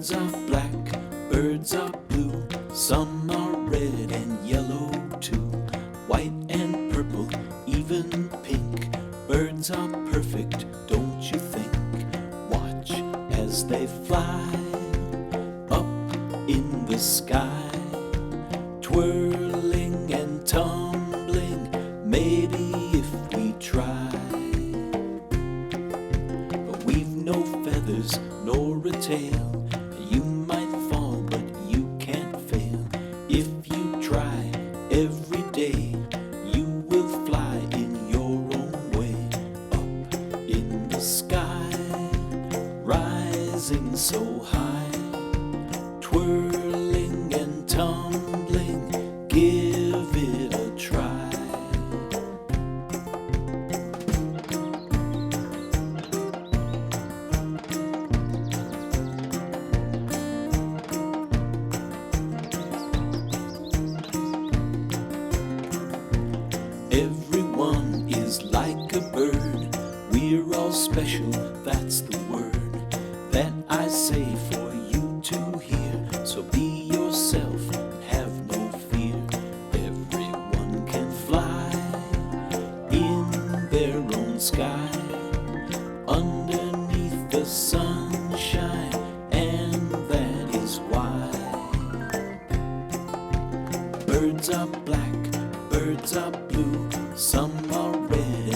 Birds are black, birds are blue, some are red and yellow too. White and purple, even pink. Birds are perfect, don't you think? Watch as they fly up in the sky, twirling and tumbling, maybe if we try. But we've no feathers nor a tail. You might fall, but you can't fail. If you try every day, you will fly in your own way. Up in the sky, rising so high, twirling and tumbling, give it a try. Everyone is like a bird, we're all special, that's the word that I say for you to hear. So be yourself, have no fear. Everyone can fly in their own sky, underneath the sunshine, and that is why. Birds are black, birds are blue, some are red